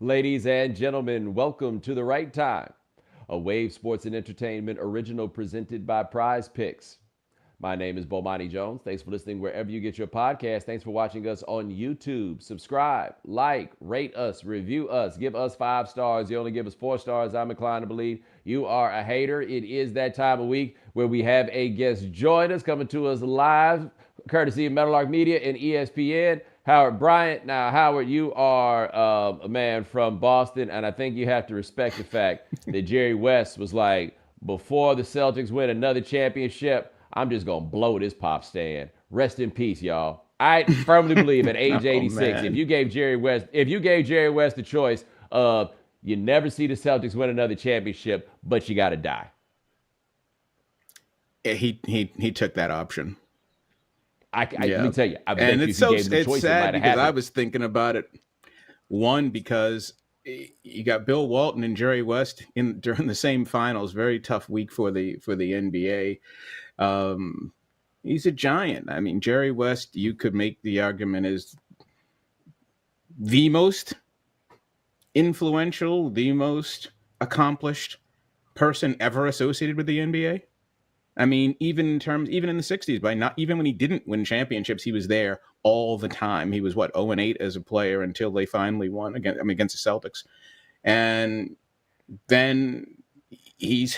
Ladies and gentlemen, welcome to The Right Time, a Wave Sports and Entertainment original presented by Prize Picks. My name is Bomani Jones. Thanks for listening wherever you get your podcast. Thanks for watching us on YouTube. Subscribe, like, rate us, review us, give us 5 stars. You only give us 4 stars. I'm inclined to believe you are a hater. It is that time of week where we have a guest join us, coming to us live, courtesy of Meadowlark Media and ESPN. Howard Bryant. Now, Howard, you are a man from Boston, and I think you have to respect the fact that Jerry West was like, before the Celtics win another championship, I'm just going to blow this pop stand. Rest in peace, y'all. I firmly believe at age 86, Man. if you gave Jerry West the choice of you never see the Celtics win another championship, but you got to die. He took that option. Let me tell you, I bet and you it's if you so gave him the it's choice, it sad might have because happened. I was thinking about it. One, because you got Bill Walton and Jerry West during the same finals. Very tough week for the NBA. He's a giant. I mean, Jerry West, you could make the argument, is the most influential, the most accomplished person ever associated with the NBA. I mean, even in the 60s, even when he didn't win championships, he was there all the time. He was 0-8 as a player until they finally won against the Celtics. And then he's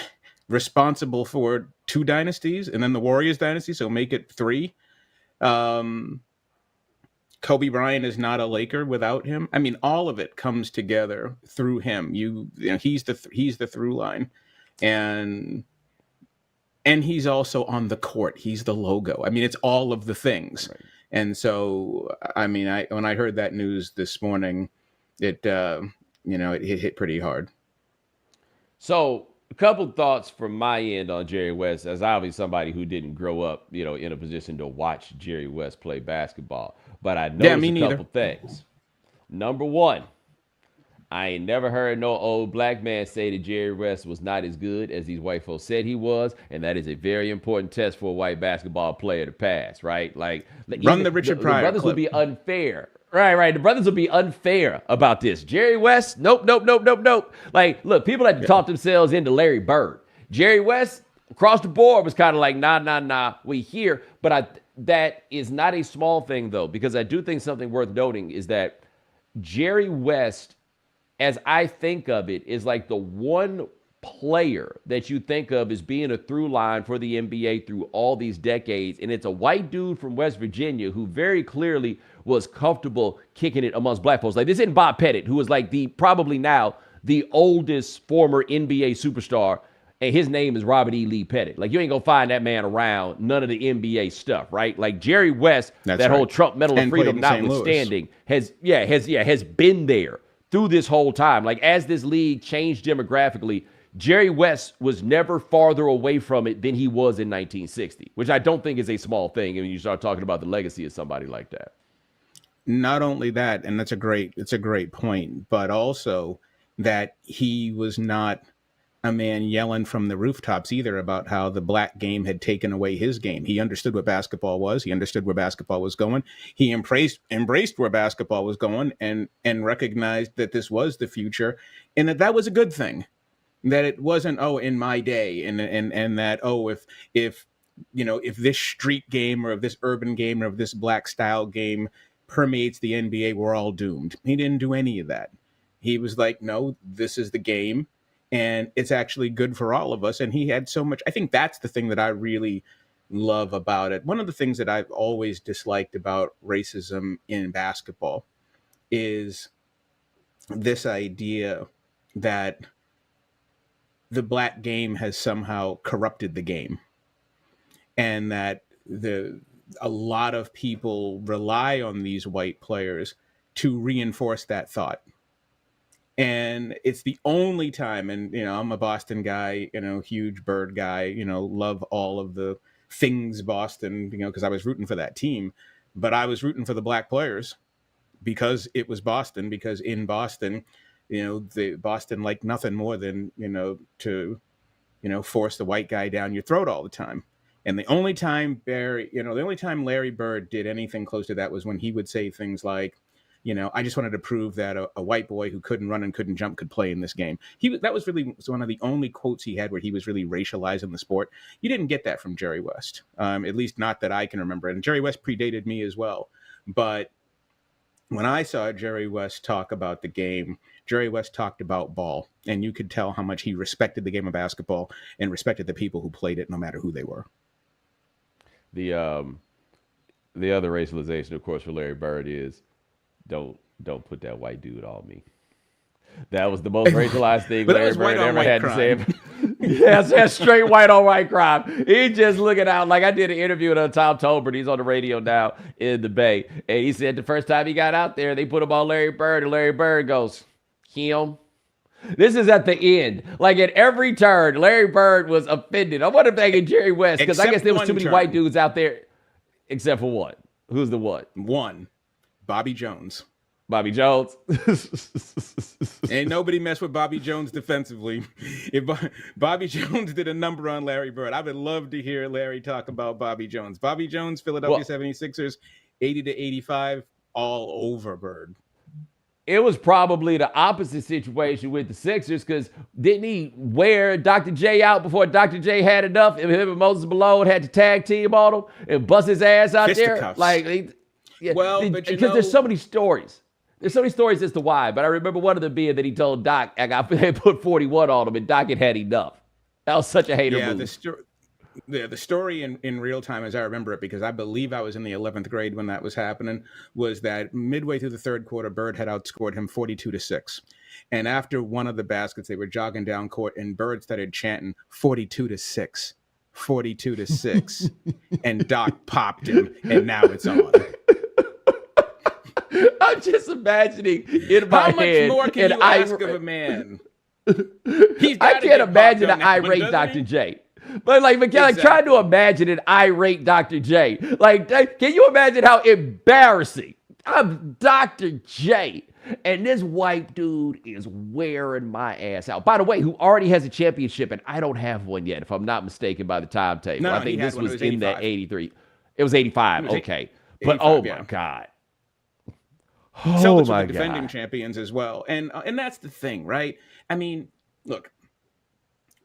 responsible for 2 dynasties and then the Warriors dynasty, so make it 3. Kobe Bryant is not a Laker without him. I mean, all of it comes together through him. He's the through line. And he's also on the court. He's the logo. I mean, it's all of the things. Right. And so, I mean, when I heard that news this morning, it hit pretty hard. So, a couple thoughts from my end on Jerry West, as obviously somebody who didn't grow up, in a position to watch Jerry West play basketball. But I noticed a couple things. Number one, I ain't never heard no old black man say that Jerry West was not as good as these white folks said he was, and that is a very important test for a white basketball player to pass, right? Like, run the Richard Pryor the brothers clip. would be unfair. Right. The brothers would be unfair about this. Jerry West, nope. Like, look, people had to talk themselves into Larry Bird. Jerry West, across the board, was kind of like, nah, we here. But that is not a small thing, though, because I do think something worth noting is that Jerry West, as I think of it, is like the one player that you think of as being a through line for the NBA through all these decades. And it's a white dude from West Virginia who very clearly was comfortable kicking it amongst black folks. Like, this isn't Bob Pettit, who is like probably now the oldest former NBA superstar, and his name is Robert E. Lee Pettit. Like, you ain't gonna find that man around none of the NBA stuff, right? Like, Jerry West, whole Trump Medal of Freedom notwithstanding, has been there through this whole time. Like, as this league changed demographically, Jerry West was never farther away from it than he was in 1960, which I don't think is a small thing when you start talking about the legacy of somebody like that. Not only that, and it's a great point, but also that he was not a man yelling from the rooftops either about how the black game had taken away his game. He understood what basketball was. He understood where basketball was going. He embraced where basketball was going and recognized that this was the future and that was a good thing. That it wasn't, in my day, and that, if this street game or if this urban game or if this black style game permeates the NBA, we're all doomed. He didn't do any of that. He was like, no, this is the game. And it's actually good for all of us. And he had so much. I think that's the thing that I really love about it. One of the things that I've always disliked about racism in basketball is this idea that the black game has somehow corrupted the game, and that a lot of people rely on these white players to reinforce that thought. And it's the only time, and, I'm a Boston guy, huge Bird guy, love all of the things Boston, because I was rooting for that team, but I was rooting for the black players because it was Boston, because in Boston, the Boston liked nothing more than, to, force the white guy down your throat all the time. And the only time Larry Bird did anything close to that was when he would say things like, I just wanted to prove that a white boy who couldn't run and couldn't jump could play in this game. That was really one of the only quotes he had where he was really racializing the sport. You didn't get that from Jerry West, at least not that I can remember. And Jerry West predated me as well. But when I saw Jerry West talk about the game, Jerry West talked about ball, and you could tell how much he respected the game of basketball and respected the people who played it, no matter who they were. The other racialization, of course, for Larry Bird is don't put that white dude on me. That was the most racialized thing Larry Bird ever had to say. Yes, that's straight white on white crime. He just looking out. Like I did an interview with Tom Tolbert. He's on the radio now in the Bay. And he said the first time he got out there, they put him on Larry Bird. And Larry Bird goes, him? This is at the end. Like at every turn, Larry Bird was offended. I wonder if they get Jerry West, because I guess there was too many white dudes out there. Except for what? Who's the what? One. Bobby Jones. Bobby Jones. Ain't nobody mess with Bobby Jones defensively. If Bobby Jones did a number on Larry Bird, I would love to hear Larry talk about Bobby Jones. Bobby Jones, Philadelphia 76ers, 80 to 85, all over Bird. It was probably the opposite situation with the Sixers, because didn't he wear Dr. J out before Dr. J had enough? And him and Moses Malone had to tag team on him and bust his ass out there. Like, yeah, well, but because there's so many stories. There's so many stories as to why, but I remember one of them being that he told Doc, they put 41 on him, and Doc had enough. That was such a hater move. The story in real time, as I remember it, because I believe I was in the 11th grade when that was happening, was that midway through the third quarter, Bird had outscored him 42-6. And after one of the baskets, they were jogging down court, and Bird started chanting 42-6, 42-6. And Doc popped him, and now it's on. I'm just imagining in my head. How much more can you ask of a man? I can't imagine an irate Dr. J. But like trying to imagine an irate Dr. J. Like, can you imagine how embarrassing? I'm Dr. J. And this white dude is wearing my ass out. By the way, who already has a championship, and I don't have one yet, if I'm not mistaken by the timetable. No, I think this was in 85. that 83. It was 85. Okay. But 85, my God. Celtics were the defending champions as well. And that's the thing, right? I mean, look,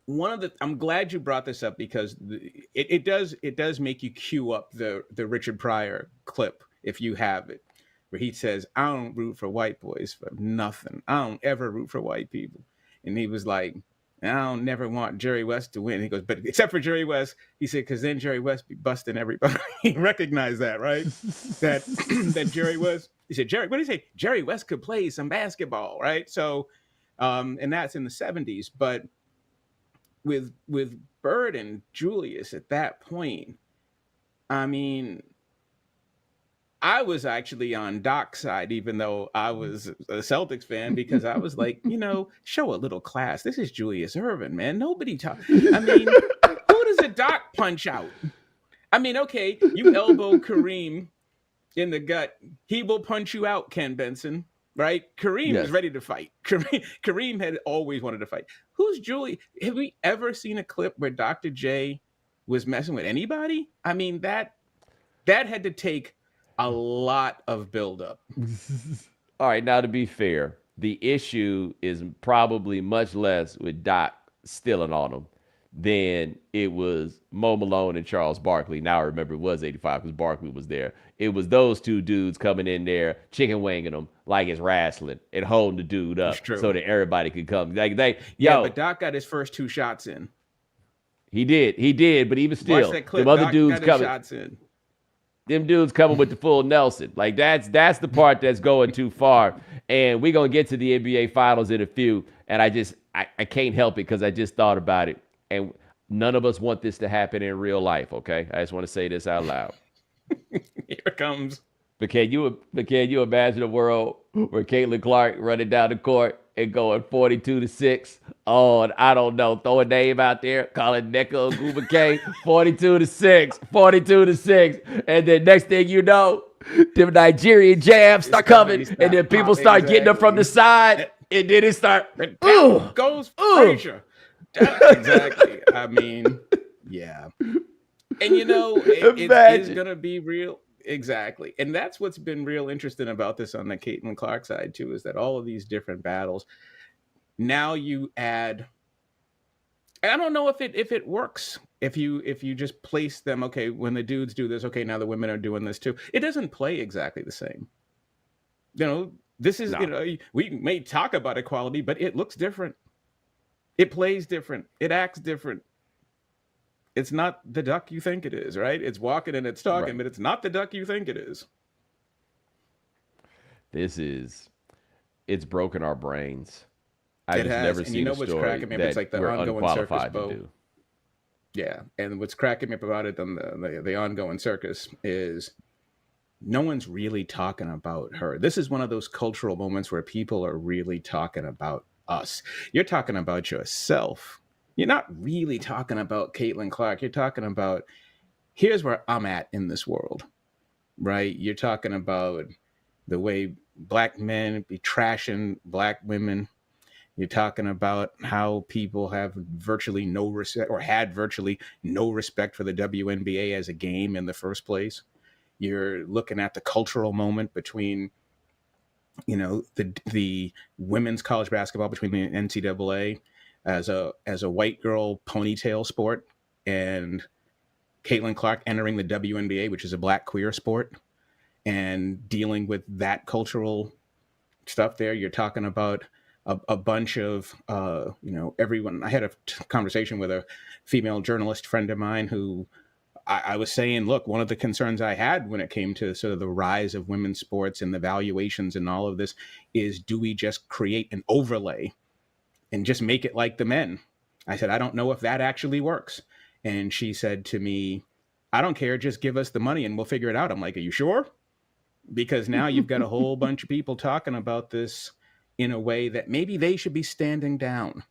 I'm glad you brought this up, because it does make you cue up the Richard Pryor clip, if you have it, where he says, I don't root for white boys for nothing. I don't ever root for white people. And he was like, I don't never want Jerry West to win. He goes, but except for Jerry West, he said, because then Jerry West be busting everybody. He recognized that, right? that Jerry West, he said, what did he say? Jerry West could play some basketball, right? So, and that's in the 70s. But with Bird and Julius at that point, I mean, I was actually on Doc's side, even though I was a Celtics fan, because I was like, show a little class. This is Julius Erving, man. Nobody I mean, who does a Doc punch out? I mean, okay, you elbow Kareem in the gut. He will punch you out, Ken Benson, right? Kareem is ready to fight. Kareem had always wanted to fight. Who's Julie? Have we ever seen a clip where Dr. J was messing with anybody? I mean, that had to take a lot of buildup. All right, now to be fair, the issue is probably much less with Doc stealing on him than it was Mo Malone and Charles Barkley. Now I remember it was 85 because Barkley was there. It was those two dudes coming in there, chicken winging them like it's wrestling and holding the dude up so that everybody could come. But Doc got his first 2 shots in. He did, but even still, watch that clip. Them other Doc dudes got coming. Shots in. Them dudes coming with the full Nelson. Like that's the part that's going too far. And we're gonna get to the NBA Finals in a few. And I can't help it because I just thought about it. And none of us want this to happen in real life. Okay, I just want to say this out loud. Here it comes. But can you imagine a world where Caitlin Clark running down the court and going 42-6 on, I don't know, throw a name out there, call it Nneka Ogwumike, 42-6, 42-6. And then next thing you know, the Nigerian jabs start coming, and then people start getting them from the side, and then it start, goes Frazier. Exactly. I mean, yeah. And it is going to be real. Exactly. And that's what's been real interesting about this on the Caitlin Clark side too, is that all of these different battles, now you add, I don't know if it works. If you just place them, okay, when the dudes do this, okay, now the women are doing this too. It doesn't play exactly the same. This is, No. we may talk about equality, but it looks different. It plays different. It acts different. It's not the duck you think it is, right? It's walking and it's talking, Right. but it's not the duck you think it is. It's broken our brains. I've It just has. never And you seen know a what's story cracking me up? It's that like the we're ongoing circus, unqualified to Bo. do. Yeah. And what's cracking me up about it on the ongoing circus is no one's really talking about her. This is one of those cultural moments where people are really talking about us. You're talking about yourself. You're not really talking about Caitlin Clark. You're talking about, here's where I'm at in this world, right? You're talking about the way black men be trashing black women. You're talking about how people have virtually no respect, or had virtually no respect for the WNBA as a game in the first place. You're looking at the cultural moment between, the women's college basketball, between the NCAA as a white girl ponytail sport, and Caitlin Clark entering the WNBA, which is a black queer sport, and dealing with that cultural stuff there. You're talking about a bunch of, everyone. I had a conversation with a female journalist friend of mine who I was saying, look, one of the concerns I had when it came to sort of the rise of women's sports and the valuations and all of this is, do we just create an overlay and just make it like the men? I said, I don't know if that actually works. And she said to me, I don't care, just give us the money and we'll figure it out. I'm like, are you sure? Because now you've got a whole bunch of people talking about this in a way that maybe they should be standing down,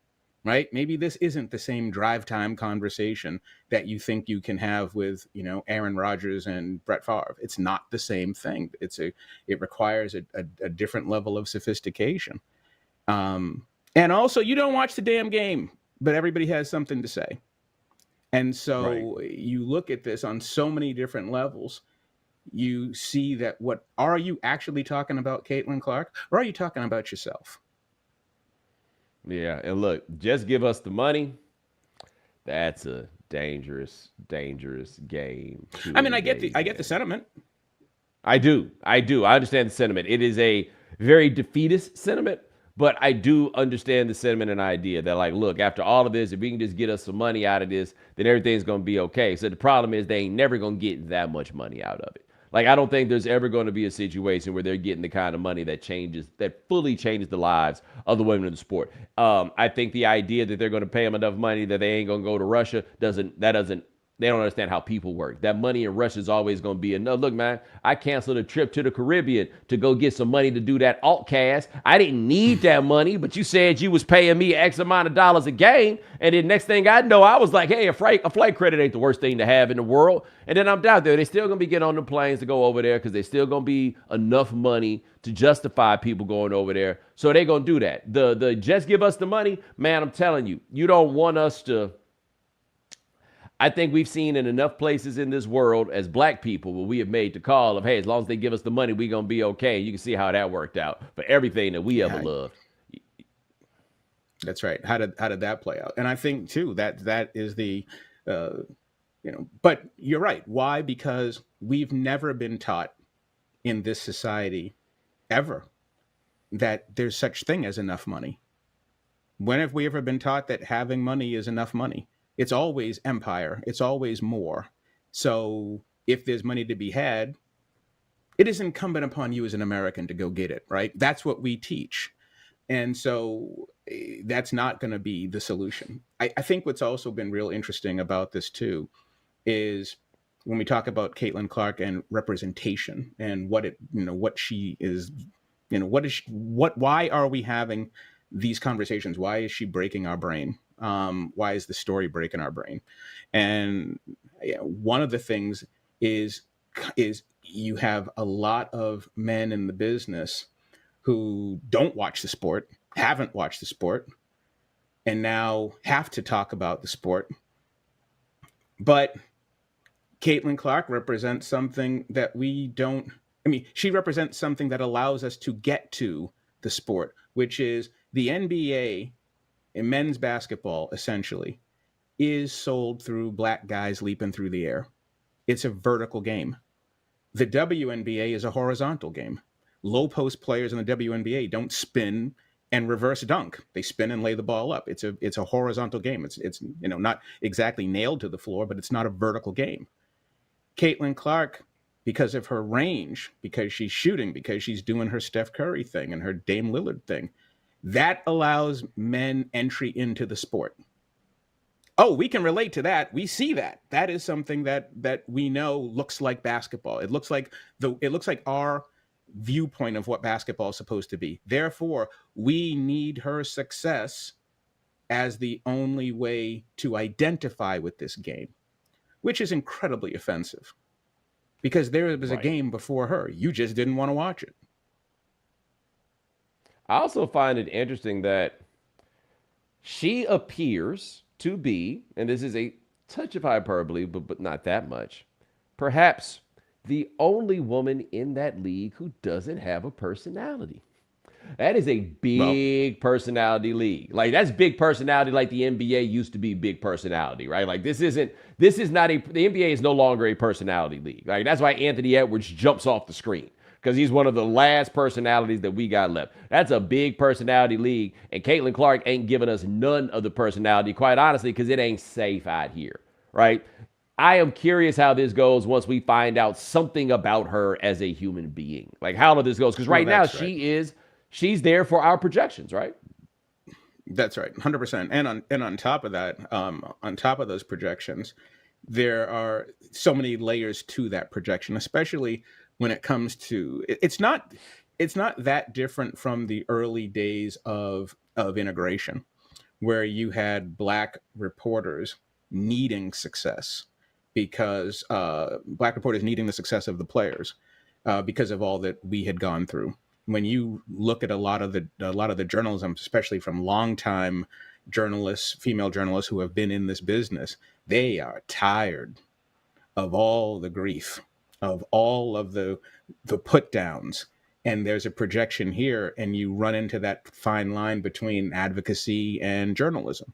right? Maybe this isn't the same drive time conversation that you think you can have with, Aaron Rodgers and Brett Favre. It's not the same thing. It requires a different level of sophistication. And also, you don't watch the damn game, but everybody has something to say. And so you look at this on so many different levels. You see that, what are you actually talking about, Caitlin Clark, or are you talking about yourself? Yeah, and look, just give us the money. That's a dangerous, dangerous game to I mean, engage I get the in. sentiment. I do. I do. I understand the sentiment. It is a very defeatist sentiment, but I do understand the sentiment and idea that, like, look, after all of this, if we can just get us some money out of this, then everything's going to be okay. So the problem is they ain't never going to get that much money out of it. Like, I don't think there's ever going to be a situation where they're getting the kind of money that fully changes the lives of the women in the sport. I think the idea that they're going to pay them enough money that they ain't going to go to Russia doesn't they don't understand how people work. That money in Russia is always going to be enough. Look, man, I canceled a trip to the Caribbean to go get some money to do that alt cast. I didn't need that money, but you said you was paying me X amount of dollars a game. And then next thing I know, I was like, hey, a flight credit ain't the worst thing to have in the world. And then I'm down there. They're still going to be getting on the planes to go over there because there's still going to be enough money to justify people going over there. So they're going to do that. The just give us the money, man, I'm telling you, you don't want us to. I think we've seen in enough places in this world as black people where we have made the call of, hey, as long as they give us the money, we're going to be okay. You can see how that worked out for everything that we ever loved. That's right. How did that play out? And I think too that is the, but you're right. Why? Because we've never been taught in this society ever that there's such thing as enough money. When have we ever been taught that having money is enough money? It's always empire. It's always more. So if there's money to be had, it is incumbent upon you as an American to go get it, right? That's what we teach. And so that's not going to be the solution. I think what's also been real interesting about this too is when we talk about Caitlin Clark and representation and what she is, why are we having these conversations? Why is she breaking our brain? Why is the story breaking our brain? And one of the things is you have a lot of men in the business who don't watch the sport, haven't watched the sport, and now have to talk about the sport. But Caitlin Clark represents something that we don't. I mean, she represents something that allows us to get to the sport, which is the NBA in men's basketball, essentially, is sold through black guys leaping through the air. It's a vertical game. The WNBA is a horizontal game. Low post players in the WNBA don't spin and reverse dunk. They spin and lay the ball up. It's a horizontal game. It's not exactly nailed to the floor, but it's not a vertical game. Caitlin Clark, because of her range, because she's shooting, because she's doing her Steph Curry thing and her Dame Lillard thing, that allows men entry into the sport. Oh, we can relate to that. We see that. That is something that we know looks like basketball. It looks like our viewpoint of what basketball is supposed to be. Therefore, we need her success as the only way to identify with this game, which is incredibly offensive because there was a game before her. You just didn't want to watch it. I also find it interesting that she appears to be, and this is a touch of hyperbole, but not that much, perhaps the only woman in that league who doesn't have a personality. That is a big personality league. Like, that's big personality like the NBA used to be big personality, right? Like, the NBA is no longer a personality league. Like, that's why Anthony Edwards jumps off the screen, because he's one of the last personalities that we got left. That's a big personality league, and Caitlin Clark ain't giving us none of the personality, quite honestly, because it ain't safe out here, right? I am curious how this goes once we find out something about her as a human being. Like, how this goes, because right now she's there for our projections, right? That's right, 100%. And on top of that, on top of those projections, there are so many layers to that projection, especially when it comes to it's not that different from the early days of integration, where you had black reporters needing success because black reporters needing the success of the players because of all that we had gone through. When you look at a lot of the journalism, especially from longtime journalists, female journalists who have been in this business, they are tired of all the grief, of all of the put downs. And there's a projection here, and you run into that fine line between advocacy and journalism.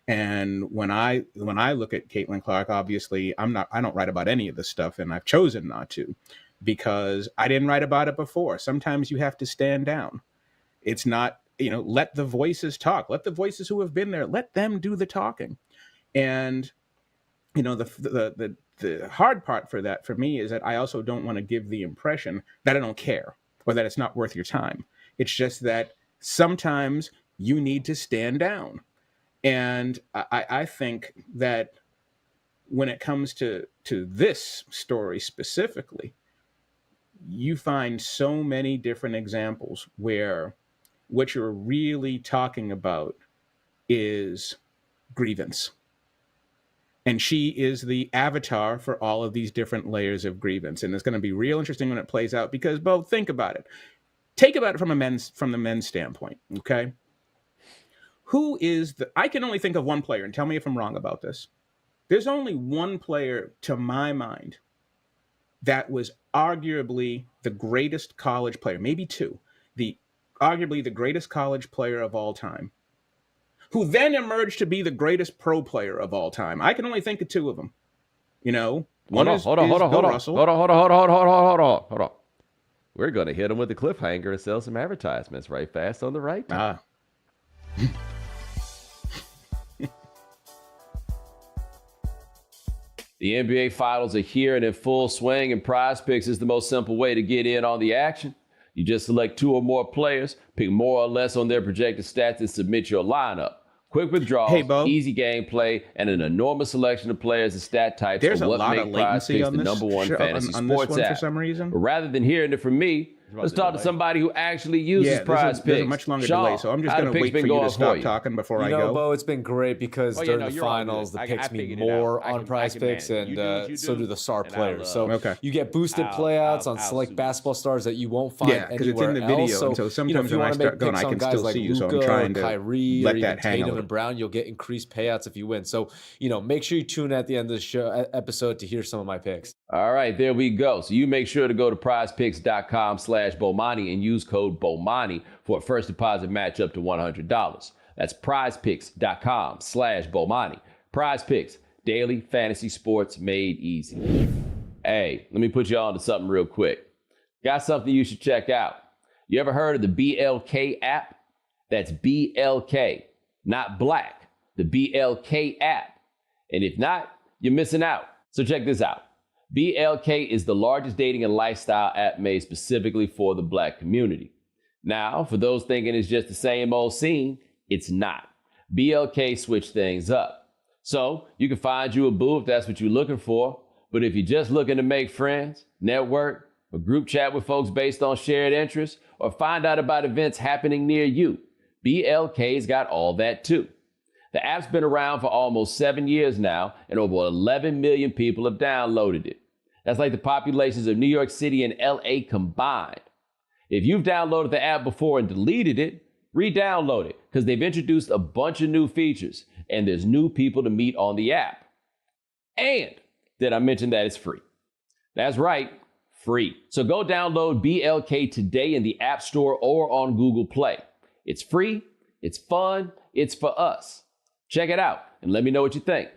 And when I look at Caitlin Clark, obviously I don't write about any of this stuff, and I've chosen not to, because I didn't write about it before. Sometimes you have to stand down. It's not, let the voices talk. Let the voices who have been there, let them do the talking. And, the hard part for me is that I also don't want to give the impression that I don't care or that it's not worth your time. It's just that sometimes you need to stand down. And I think that when it comes to this story specifically, you find so many different examples where what you're really talking about is grievance. And she is the avatar for all of these different layers of grievance. And it's going to be real interesting when it plays out, because, Bo, think about it. Take about it from the men's standpoint, okay? Who is I can only think of one player, and tell me if I'm wrong about this. There's only one player, to my mind, that was arguably the greatest college player, maybe two, arguably the greatest college player of all time, who then emerged to be the greatest pro player of all time. I can only think of two of them. Hold on. We're going to hit them with the cliffhanger and sell some advertisements right fast on the right time. The NBA Finals are here and in full swing, and Prize Picks is the most simple way to get in on the action. You just select two or more players, pick more or less on their projected stats, and submit your lineup. Quick withdrawals, easy gameplay, and an enormous selection of players and stat types. There's a lot of latency on this number one fantasy sports app. For some reason. But rather than hearing it from me, Let's talk to somebody who actually uses Prize Picks. There's a much longer delay, so I'm just going to wait for you to stop talking before I go. Bo, it's been great because during the finals, the picks mean more on Prize Picks, and so do the star players. So you get boosted playouts on select basketball stars that you won't find anywhere else. because it's in the video, so sometimes when I start going, I can still see you, so I'm trying to Kyrie, let that hang Tatum and Brown, you'll get increased payouts if you win. So, make sure you tune in at the end of the show episode to hear some of my picks. All right, there we go. So you make sure to go to prizepicks.com/Bomani and use code Bomani for a first deposit match up to $100. That's prizepicks.com/Bomani. Prize Picks, daily fantasy sports made easy. Hey, let me put you on to something real quick. Got something you should check out. You ever heard of the BLK app? That's BLK, not black, the BLK app. And if not, you're missing out. So check this out. BLK is the largest dating and lifestyle app made specifically for the black community. Now, for those thinking it's just the same old scene, it's not. BLK switched things up. So you can find you a boo if that's what you're looking for. But if you're just looking to make friends, network, or group chat with folks based on shared interests, or find out about events happening near you, BLK's got all that too. The app's been around for almost 7 years now, and over 11 million people have downloaded it. That's like the populations of New York City and LA combined. If you've downloaded the app before and deleted it, re-download it, because they've introduced a bunch of new features, and there's new people to meet on the app. And did I mention that it's free? That's right, free. So go download BLK today in the App Store or on Google Play. It's free, it's fun, it's for us. Check it out and let me know what you think.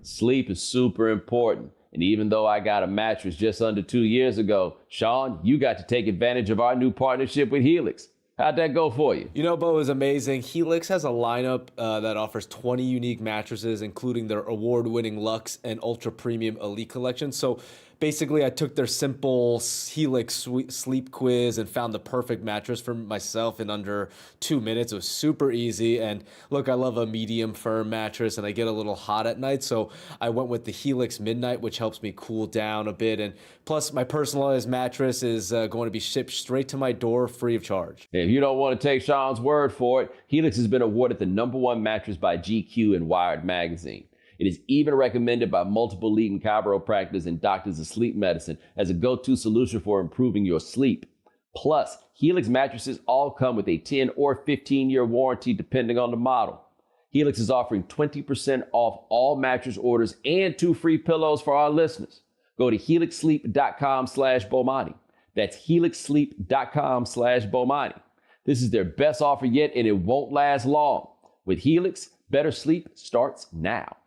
Sleep is super important. And even though I got a mattress just under 2 years ago, Sean, you got to take advantage of our new partnership with Helix. How'd that go for you? Bo, it was amazing. Helix has a lineup that offers 20 unique mattresses, including their award-winning Luxe and Ultra Premium Elite collection. So basically, I took their simple Helix sleep quiz and found the perfect mattress for myself in under 2 minutes. It was super easy. And look, I love a medium firm mattress, and I get a little hot at night. So I went with the Helix Midnight, which helps me cool down a bit. And plus, my personalized mattress is going to be shipped straight to my door free of charge. If you don't want to take Sean's word for it, Helix has been awarded the #1 mattress by GQ and Wired magazine. It is even recommended by multiple leading chiropractors and doctors of sleep medicine as a go-to solution for improving your sleep. Plus, Helix mattresses all come with a 10 or 15-year warranty depending on the model. Helix is offering 20% off all mattress orders and 2 free pillows for our listeners. Go to helixsleep.com/Bomani. That's helixsleep.com/Bomani. This is their best offer yet, and it won't last long. With Helix, better sleep starts now.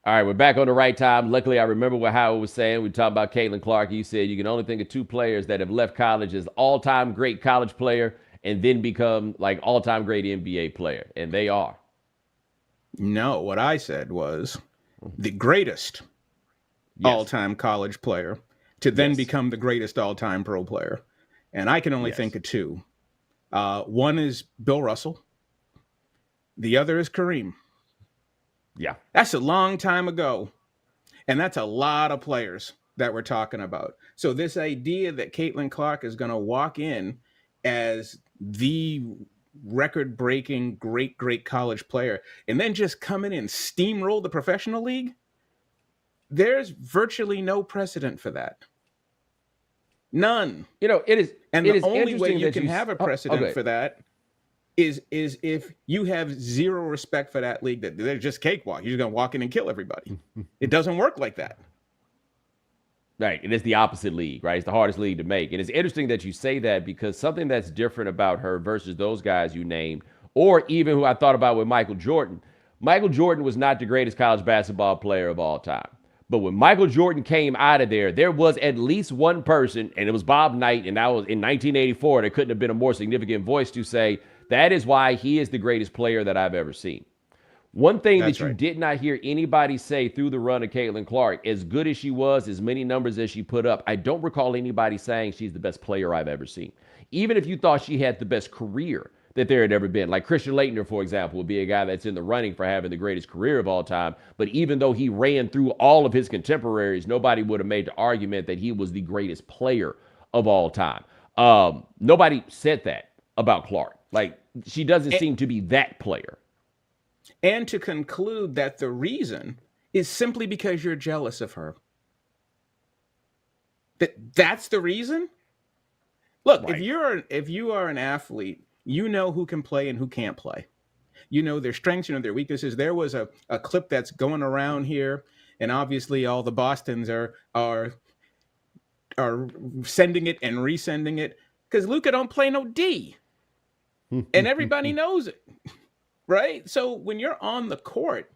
All right, we're back on the right time. Luckily, I remember what Howard was saying. We talked about Caitlin Clark. You said you can only think of 2 players that have left college as all-time great college player and then become like all-time great NBA player, and they are. No, what I said was the greatest all-time college player to then become the greatest all-time pro player. And I can only think of 2. One is Bill Russell. The other is Kareem. Yeah. That's a long time ago. And that's a lot of players that we're talking about. So this idea that Caitlin Clark is going to walk in as the record-breaking, great college player and then just come in and steamroll the professional league, there's virtually no precedent for that. None. It is. And it the is only way you can have a precedent for that is if you have zero respect for that league, that they're just cakewalk. You're just going to walk in and kill everybody. It doesn't work like that. Right. And it's the opposite league, right? It's the hardest league to make. And it's interesting that you say that because something that's different about her versus those guys you named, or even who I thought about with Michael Jordan. Michael Jordan was not the greatest college basketball player of all time. But when Michael Jordan came out of there was at least one person, and it was Bob Knight, and that was in 1984. There couldn't have been a more significant voice to say, that is why he is the greatest player that I've ever seen. One thing that you did not hear anybody say through the run of Caitlin Clark, as good as she was, as many numbers as she put up, I don't recall anybody saying she's the best player I've ever seen. Even if you thought she had the best career, that there had ever been. Like Christian Laettner, for example, would be a guy that's in the running for having the greatest career of all time. But even though he ran through all of his contemporaries, nobody would have made the argument that he was the greatest player of all time. Nobody said that about Clark. Like, she doesn't seem to be that player. And to conclude that the reason is simply because you're jealous of her. That's the reason? Look, Right. if you are an athlete, you know who can play and who can't play. You know their strengths, you know their weaknesses. There was a clip that's going around here, and obviously all the Bostons are sending it and resending it because Luka don't play no D. And everybody knows it. Right? So when you're on the court,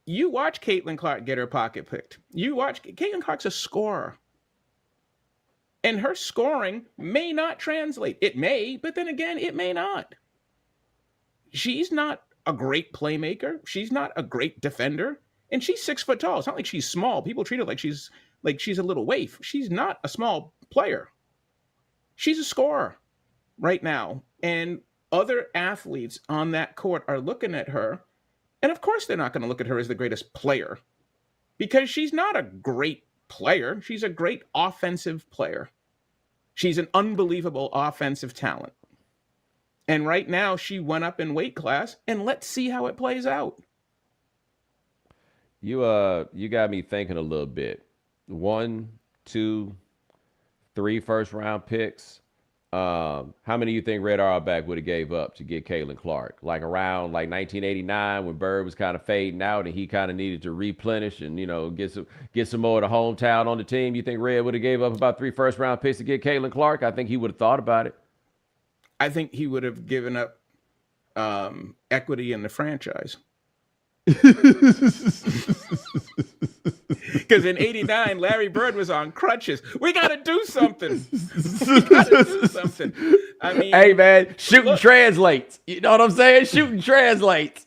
you watch Caitlin Clark get her pocket picked. You watch Caitlin Clark's a scorer. And her scoring may not translate. It may, but then again, it may not. She's not a great playmaker. She's not a great defender. And she's 6 foot tall. It's not like she's small. People treat her like she's a little waif. She's not a small player. She's a scorer right now. And other athletes on that court are looking at her. And of course, they're not going to look at her as the greatest player because she's not a great player. She's a great offensive player. She's an unbelievable offensive talent. And right now she went up in weight class, and let's see how it plays out. You got me thinking a little bit. 1, 2, 3 first round picks. How many do you think Red Auerbach would have gave up to get Caitlin Clark? Like around 1989 when Bird was kind of fading out and he kind of needed to replenish and, get some more of the hometown on the team. You think Red would have gave up about 3 first round picks to get Caitlin Clark? I think he would have thought about it. I think he would have given up equity in the franchise. Because in '89, Larry Bird was on crutches. We got to do something. I mean, hey man, shooting translates. You know what I'm saying? Shooting translates.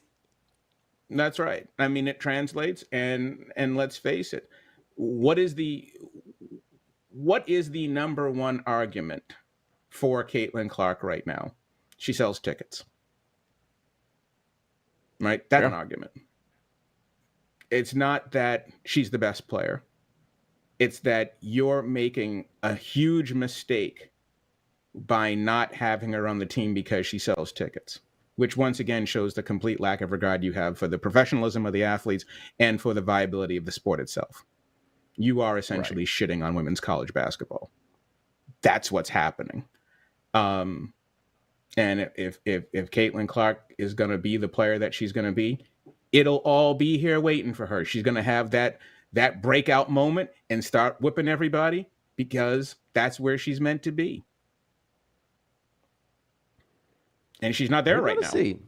That's right. I mean, it translates, and let's face it. What is the number one argument for Caitlin Clark right now? She sells tickets. Right? That's an argument. It's not that she's the best player. It's that you're making a huge mistake by not having her on the team because she sells tickets, which once again shows the complete lack of regard you have for the professionalism of the athletes and for the viability of the sport itself. You are essentially shitting on women's college basketball. That's what's happening. And if Caitlin Clark is going to be the player that she's going to be, it'll all be here waiting for her. She's going to have that breakout moment and start whipping everybody because that's where she's meant to be. And she's not there right now. See.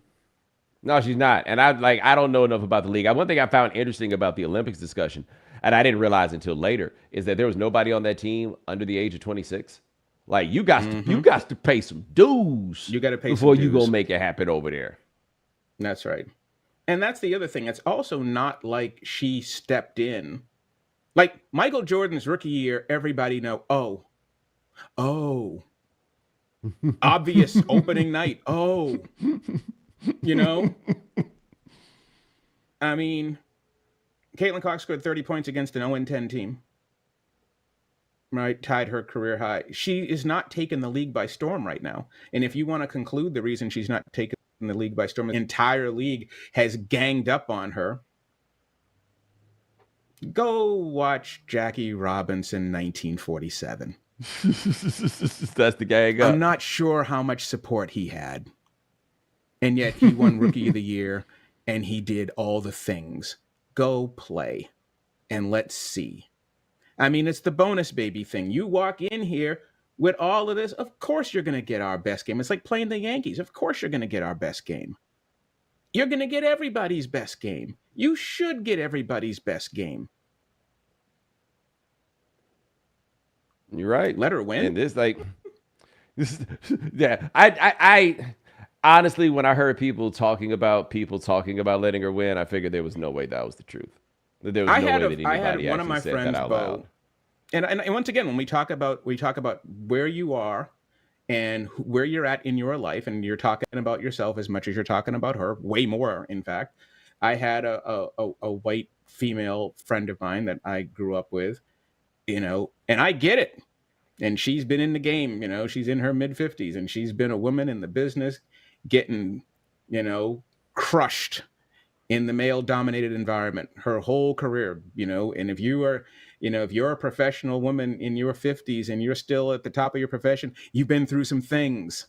No, she's not. And I don't know enough about the league. One thing I found interesting about the Olympics discussion, and I didn't realize until later, is that there was nobody on that team under the age of 26. Like you got to pay some dues. You got to pay before some you dues. go make it happen over there. That's right. And that's the other thing. It's also not like she stepped in. Like Michael Jordan's rookie year, everybody know, obvious opening night. I mean, Caitlin Clark scored 30 points against an 0-10 team. Right, tied her career high. She is not taking the league by storm right now. And if you want to conclude the reason she's not taking the league by storm, the entire league has ganged up on her. Go watch Jackie Robinson 1947. That's the gang up. I'm not sure how much support he had. And yet he won Rookie of the Year and he did all the things. Go play and let's see. I mean, it's the bonus baby thing. You walk in here with all of this, of course you're going to get our best game. It's like playing the Yankees. Of course you're going to get our best game. You're going to get everybody's best game. You should get everybody's best game. You're right. Let her win. And yeah. I honestly, when I heard people talking about letting her win, I figured there was no way that was the truth. That there was no way that anybody I had one of my said friends, that out Bo, loud. and once again, when we talk about where you are and where you're at in your life, and you're talking about yourself as much as you're talking about her, way more, in fact. I had a white female friend of mine that I grew up with, and I get it. And she's been in the game, she's in her mid 50s, and she's been a woman in the business getting, crushed in the male dominated environment her whole career, and if you're a professional woman in your 50s and you're still at the top of your profession, you've been through some things.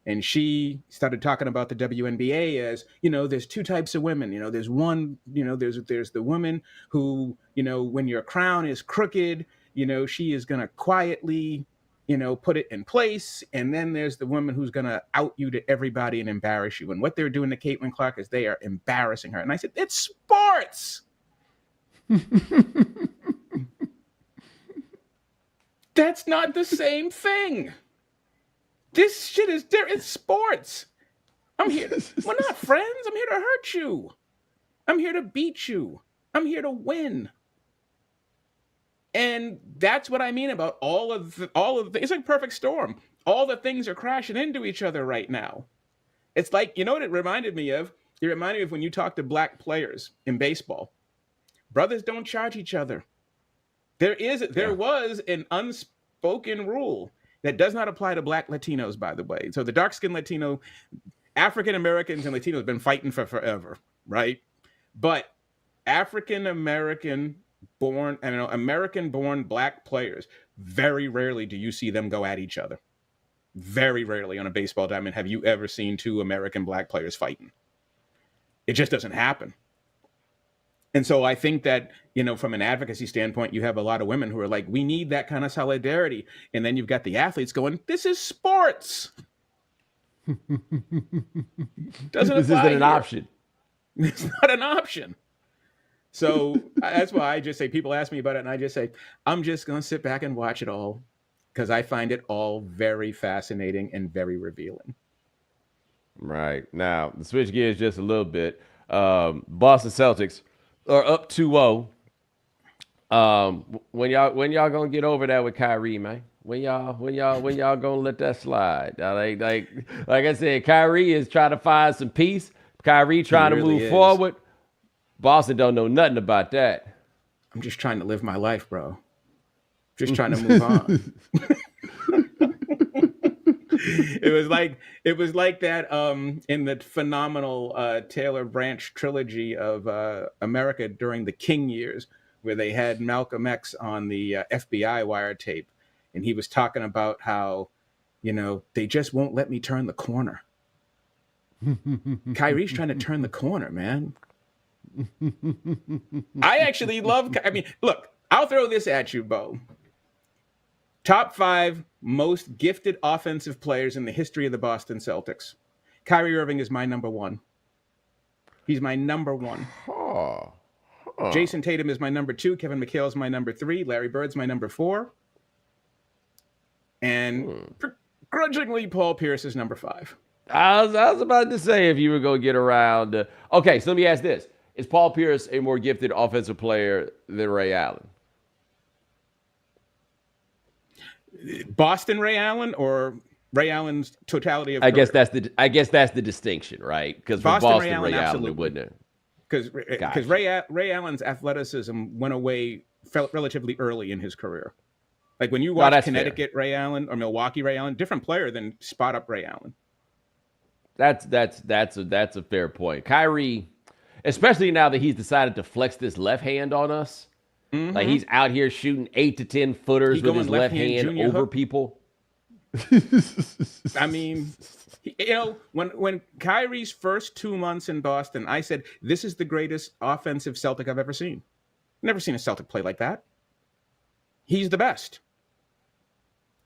And she started talking about the WNBA as, there's two types of women. There's one, there's the woman who, when your crown is crooked, she is going to quietly, put it in place. And then there's the woman who's going to out you to everybody and embarrass you. And what they're doing to Caitlin Clark is they are embarrassing her. And I said, it's sports. That's not the same thing. This shit is there. It's sports. I'm here. We're not friends. I'm here to hurt you. I'm here to beat you. I'm here to win. And that's what I mean about all of the, it's like perfect storm. All the things are crashing into each other right now. It's like, what it reminded me of? It reminded me of when you talk to black players in baseball. Brothers don't charge each other. There was an unspoken rule that does not apply to black Latinos, by the way. So the dark-skinned Latino, African Americans and Latinos have been fighting for forever, right? But African-American born, American-born black players, very rarely do you see them go at each other. Very rarely on a baseball diamond have you ever seen two American black players fighting. It just doesn't happen. And so I think that, from an advocacy standpoint, you have a lot of women who are like, we need that kind of solidarity. And then you've got the athletes going, this is sports. This isn't an option. It's not an option. So that's why I just say, people ask me about it, and I just say, I'm just going to sit back and watch it all, because I find it all very fascinating and very revealing. Right. Now, the switch gears just a little bit. Boston Celtics are up 2-0. When y'all gonna get over that with Kyrie, man? When y'all gonna let that slide? Like I said, Kyrie is trying to find some peace. Kyrie trying to move forward. Boston don't know nothing about that. I'm just trying to live my life, bro. Just trying to move on. It was like that in the phenomenal Taylor Branch trilogy of America during the King years, where they had Malcolm X on the FBI wiretap, and he was talking about how, they just won't let me turn the corner. Kyrie's trying to turn the corner, man. I actually look, I'll throw this at you, Bo. Top 5 most gifted offensive players in the history of the Boston Celtics. Kyrie Irving is my number 1. He's my number 1. Jason Tatum is my number 2. Kevin McHale is my number 3. Larry Bird's my number 4. And begrudgingly, Paul Pierce is number 5. I was about to say, if you were going to get around. Okay, so let me ask this. Is Paul Pierce a more gifted offensive player than Ray Allen? Boston Ray Allen, or Ray Allen's totality of I guess that's the distinction, right? Because for Boston Ray Allen, it wouldn't. Because Ray Allen's athleticism went away relatively early in his career. Like when you watch Connecticut fair. Ray Allen or Milwaukee Ray Allen, different player than spot up Ray Allen. That's a fair point. Kyrie, especially now that he's decided to flex this left hand on us. Mm-hmm. Like he's out here shooting 8 to 10 footers with his left hand over people. I mean, when Kyrie's first 2 months in Boston, I said, this is the greatest offensive Celtic I've ever seen. Never seen a Celtic play like that. He's the best.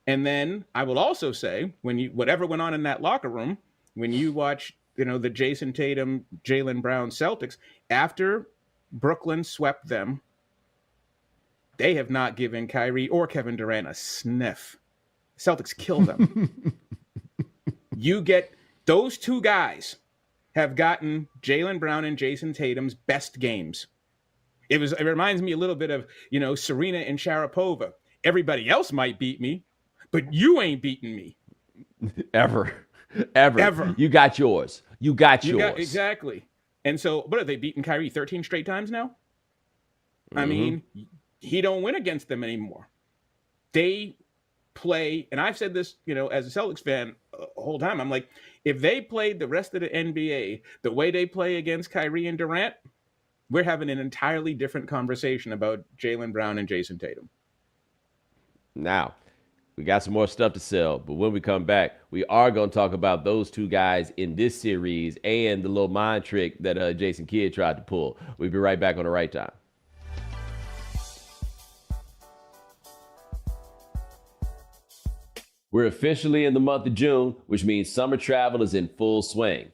And then I will also say, whatever went on in that locker room, when you watch, the Jason Tatum, Jaylen Brown Celtics, after Brooklyn swept them, they have not given Kyrie or Kevin Durant a sniff. Celtics kill them. You get those two guys have gotten Jaylen Brown and Jason Tatum's best games. It reminds me a little bit of, Serena and Sharapova. Everybody else might beat me, but you ain't beating me. Ever. You got yours. Exactly. And so, what have they beaten Kyrie 13 straight times now? I mean, he don't win against them anymore. They play, and I've said this, as a Celtics fan the whole time. I'm like, if they played the rest of the NBA the way they play against Kyrie and Durant, we're having an entirely different conversation about Jaylen Brown and Jason Tatum. Now, we got some more stuff to sell, but when we come back, we are going to talk about those two guys in this series and the little mind trick that Jason Kidd tried to pull. We'll be right back on the right time. We're officially in the month of June, which means summer travel is in full swing.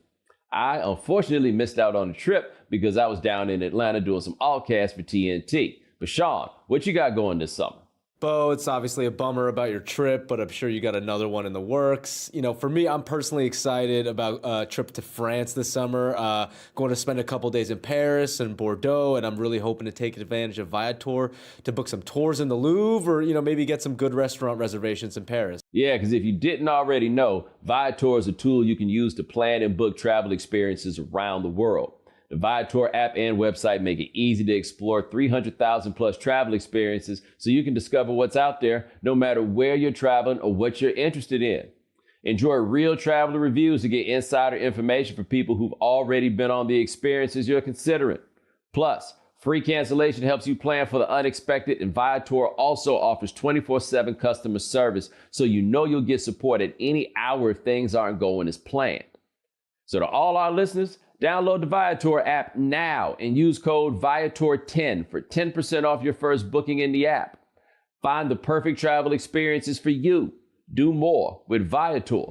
I unfortunately missed out on a trip because I was down in Atlanta doing some all-cast for TNT. But Sean, what you got going this summer? Bo, it's obviously a bummer about your trip, but I'm sure you got another one in the works. For me, I'm personally excited about a trip to France this summer. Going to spend a couple days in Paris and Bordeaux, and I'm really hoping to take advantage of Viator to book some tours in the Louvre or, maybe get some good restaurant reservations in Paris. Yeah, because if you didn't already know, Viator is a tool you can use to plan and book travel experiences around the world. The Viator app and website make it easy to explore 300,000 plus travel experiences so you can discover what's out there no matter where you're traveling or what you're interested in. Enjoy real traveler reviews to get insider information from people who've already been on the experiences you're considering. Plus, free cancellation helps you plan for the unexpected, and Viator also offers 24/7 customer service so you know you'll get support at any hour if things aren't going as planned. So to all our listeners, download the Viator app now and use code Viator10 for 10% off your first booking in the app. Find the perfect travel experiences for you. Do more with Viator.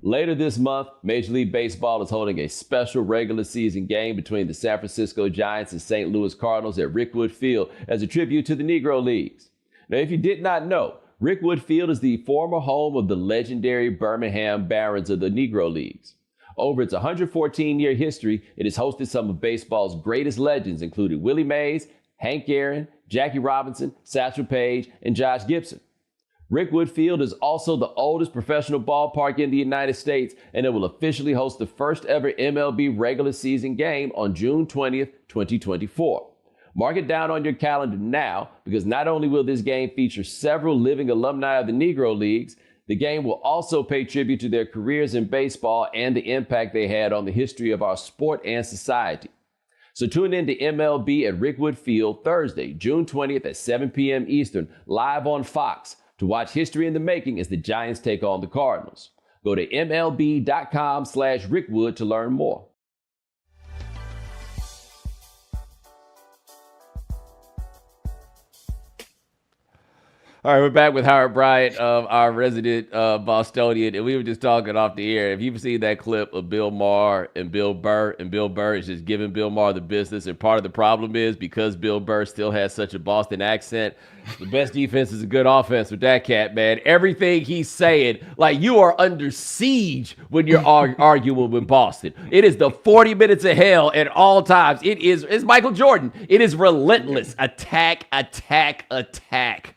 Later this month, Major League Baseball is holding a special regular season game between the San Francisco Giants and St. Louis Cardinals at Rickwood Field as a tribute to the Negro Leagues. Now, if you did not know, Rickwood Field is the former home of the legendary Birmingham Barons of the Negro Leagues. Over its 114-year history, it has hosted some of baseball's greatest legends, including Willie Mays, Hank Aaron, Jackie Robinson, Satchel Paige, and Josh Gibson. Rickwood Field is also the oldest professional ballpark in the United States, and it will officially host the first ever MLB regular season game on June 20th, 2024. Mark it down on your calendar now, because not only will this game feature several living alumni of the Negro Leagues, the game will also pay tribute to their careers in baseball and the impact they had on the history of our sport and society. So tune in to MLB at Rickwood Field Thursday, June 20th at 7 p.m. Eastern, live on Fox, to watch history in the making as the Giants take on the Cardinals. Go to MLB.com/Rickwood to learn more. All right, we're back with Howard Bryant, our resident Bostonian, and we were just talking off the air. If you've seen that clip of Bill Maher and Bill Burr is just giving Bill Maher the business, and part of the problem is because Bill Burr still has such a Boston accent, the best defense is a good offense with that cat, man. Everything he's saying, like you are under siege when you're arguing with Boston. It is the 40 minutes of hell at all times. It's Michael Jordan. It is relentless. Attack, attack, attack.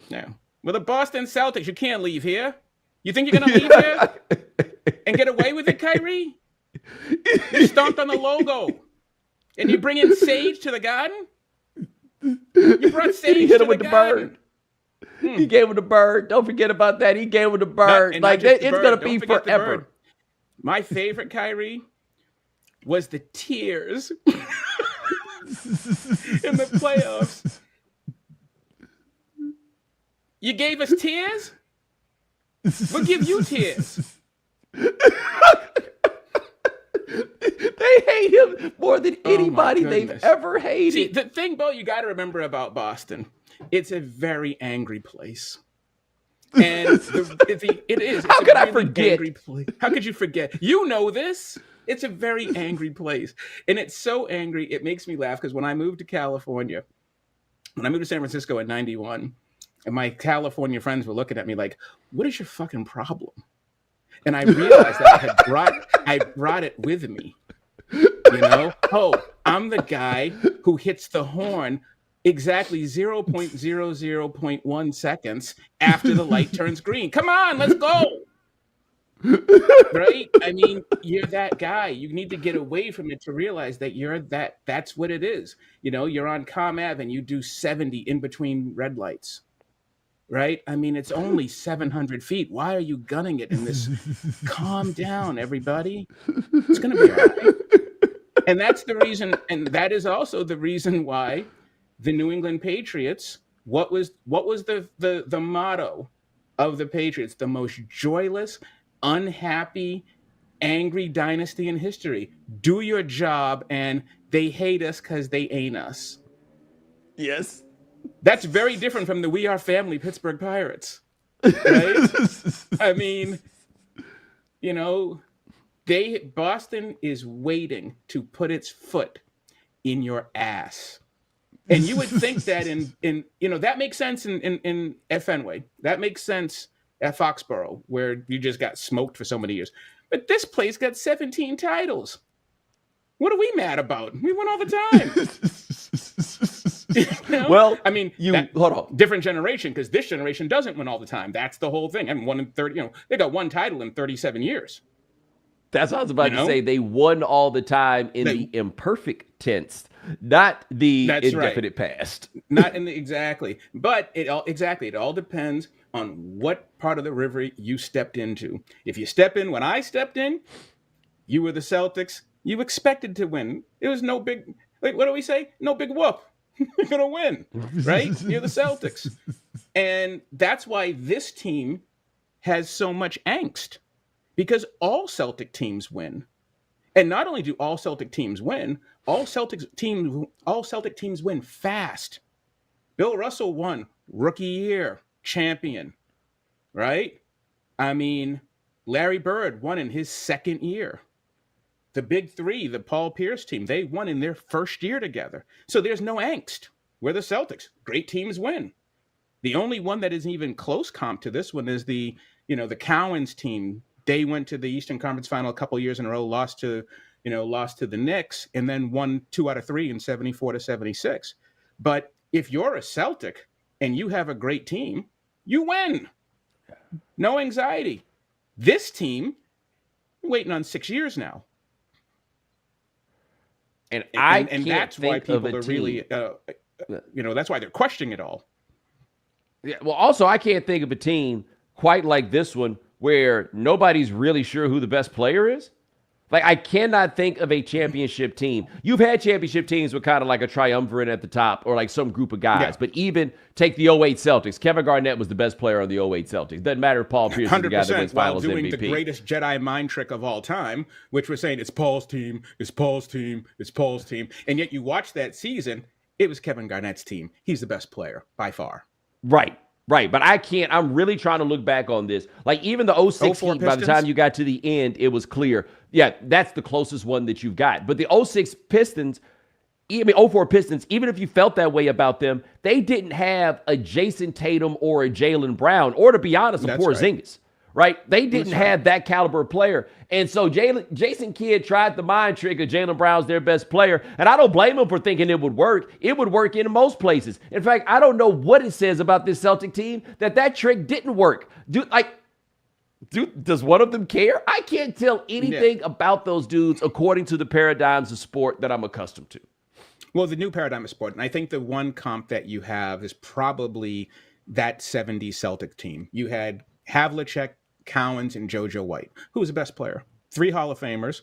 Yeah. Well, the Boston Celtics, you can't leave here. You think you're going to leave here and get away with it, Kyrie? You stomped on the logo. And you bring in Sage to the Garden? You brought Sage to the Garden. He gave him the bird. Don't forget about that. He gave him the bird. It's going to be forever. My favorite, Kyrie, was the tears in the playoffs. You gave us tears? We'll give you tears. They hate him more than anybody they've ever hated. See, the thing, Bo, you got to remember about Boston, it's a very angry place. And it is. How could I forget? How could you forget? You know this. It's a very angry place. And it's so angry, it makes me laugh because when I moved to California, when I moved to San Francisco in 91, and my California friends were looking at me like, what is your fucking problem? And I realized that I brought it with me. Oh, I'm the guy who hits the horn exactly 0.00.1 seconds after the light turns green. Come on, let's go. Right? I mean, you're that guy. You need to get away from it to realize that that's what it is. You're on Com Ave and you do 70 in between red lights. Right? I mean, it's only 700 feet. Why are you gunning it in this? Calm down, everybody. It's going to be all right. And that's the reason, and that is also the reason why the New England Patriots, what was the motto of the Patriots? The most joyless, unhappy, angry dynasty in history. Do your job, and they hate us because they ain't us. Yes. That's very different from the We Are Family Pittsburgh Pirates. Right? I mean, Boston is waiting to put its foot in your ass. And you would think that that makes sense at Fenway. That makes sense at Foxborough, where you just got smoked for so many years. But this place got 17 titles. What are we mad about? We win all the time. Well, I mean, hold on. Different generation, because this generation doesn't win all the time. That's the whole thing. And won in 30. They got one title in 37 years. That's what I was about to say. They won all the time in the imperfect tense, not the indefinite past. Not in the exactly. But it all depends on what part of the river you stepped into. If you step in when I stepped in, you were the Celtics. You expected to win. It was no big, what do we say? No big whoop. You're going to win, right? You're the Celtics. And that's why this team has so much angst. Because all Celtic teams win. And not only do all Celtic teams win, all Celtic teams win fast. Bill Russell won rookie year, champion, right? I mean, Larry Bird won in his second year. The big three, the Paul Pierce team, they won in their first year together. So there's no angst. We're the Celtics. Great teams win. The only one that is even close comp to this one is the Cowens team. They went to the Eastern Conference Final a couple years in a row, lost to the Knicks, and then won 2 out of 3 in 74-76. But if you're a Celtic and you have a great team, you win. No anxiety. This team, waiting on 6 years now. And that's why people are really, that's why they're questioning it all. Yeah. Well, also, I can't think of a team quite like this one where nobody's really sure who the best player is. Like, I cannot think of a championship team. You've had championship teams with kind of like a triumvirate at the top or like some group of guys. Yeah. But even take the 08 Celtics. Kevin Garnett was the best player on the 08 Celtics. Doesn't matter if Paul Pierce is the guy that wins Finals doing MVP. The greatest Jedi mind trick of all time, which was saying it's Paul's team, it's Paul's team, it's Paul's team. And yet you watch that season, it was Kevin Garnett's team. He's the best player by far. Right. But I'm really trying to look back on this. Like, even the 06 Heat, by the time you got to the end, it was clear. Yeah, that's the closest one that you've got. But the 06 Pistons, 04 Pistons, even if you felt that way about them, they didn't have a Jason Tatum or a Jaylen Brown, or to be honest, a Porzingis. Right? They didn't have that caliber player. And so Jason Kidd tried the mind trick of Jaylen Brown's their best player. And I don't blame him for thinking it would work. It would work in most places. In fact, I don't know what it says about this Celtic team that trick didn't work. Does one of them care? I can't tell anything about those dudes according to the paradigms of sport that I'm accustomed to. Well, the new paradigm of sport. And I think the one comp that you have is probably that 70s Celtic team. You had Havlicek, Cowens, and JoJo White. Who was the best player? 3 Hall of Famers.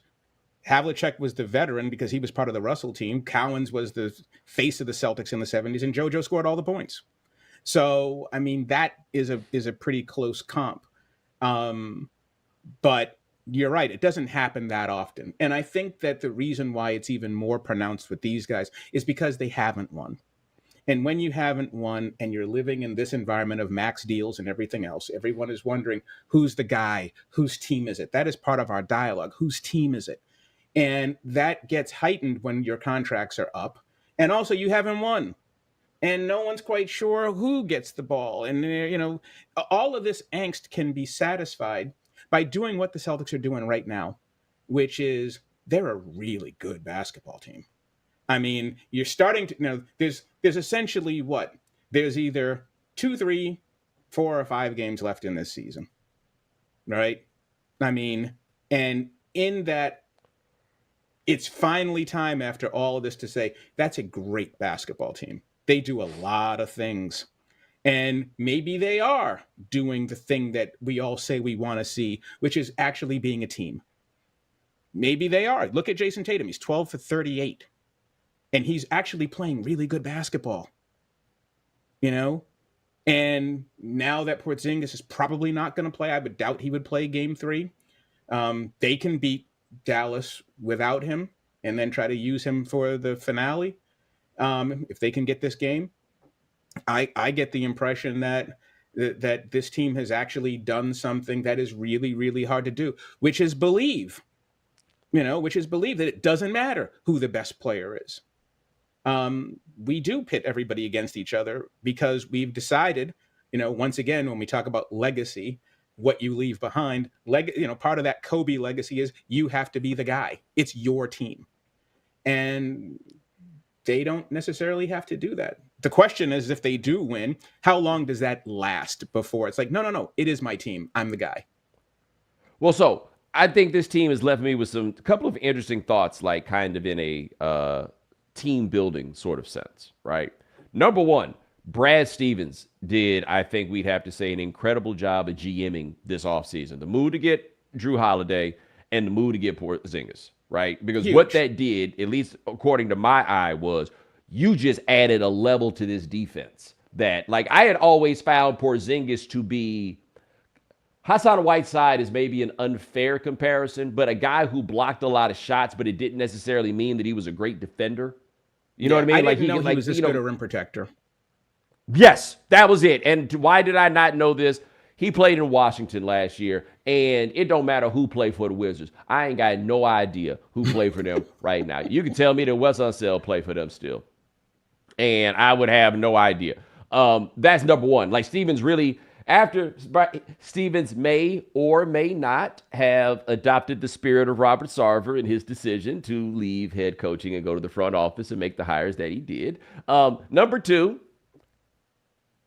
Havlicek was the veteran because he was part of the Russell team. Cowens was the face of the Celtics in the 70s, and JoJo scored all the points. So, I mean, that is a pretty close comp. But you're right, it doesn't happen that often. And I think that the reason why it's even more pronounced with these guys is because they haven't won. And when you haven't won and you're living in this environment of max deals and everything else, everyone is wondering, who's the guy? Whose team is it? That is part of our dialogue. Whose team is it? And that gets heightened when your contracts are up. And also you haven't won. And no one's quite sure who gets the ball. And, all of this angst can be satisfied by doing what the Celtics are doing right now, which is they're a really good basketball team. I mean, you're starting to, there's essentially what? There's either 2, 3, 4, or 5 games left in this season, right? I mean, and in that, it's finally time after all of this to say that's a great basketball team. They do a lot of things. And maybe they are doing the thing that we all say we want to see, which is actually being a team. Maybe they are. Look at Jason Tatum. He's 12 for 38. And he's actually playing really good basketball. You know? And now that Porzingis is probably not going to play, I would doubt he would play game 3. They can beat Dallas without him and then try to use him for the finale. If they can get this game, I get the impression that this team has actually done something that is really, really hard to do, which is believe that it doesn't matter who the best player is. We do pit everybody against each other because we've decided, once again, when we talk about legacy, what you leave behind, part of that Kobe legacy is you have to be the guy. It's your team. And they don't necessarily have to do that. The question is, if they do win, how long does that last before it's like, no, it is my team. I'm the guy. Well, so I think this team has left me with a couple of interesting thoughts, like kind of in a team building sort of sense, right? Number one, Brad Stevens did, I think we'd have to say, an incredible job of GMing this offseason. The move to get Drew Holiday and the move to get Porzingis, right? Because Huge. What that did, at least according to my eye, was you just added a level to this defense that, like, I had always found Porzingis to be Hassan Whiteside is maybe an unfair comparison, but a guy who blocked a lot of shots, but it didn't necessarily mean that he was a great defender. You know what I mean? I didn't know he was this good a rim protector. Yes, that was it. And why did I not know this? He played in Washington last year, and it don't matter who played for the Wizards. I ain't got no idea who played for them right now. You can tell me that Wes Unseld played for them still, and I would have no idea. That's number one. Like, Stevens really, after Stevens may or may not have adopted the spirit of Robert Sarver in his decision to leave head coaching and go to the front office and make the hires that he did. Number two,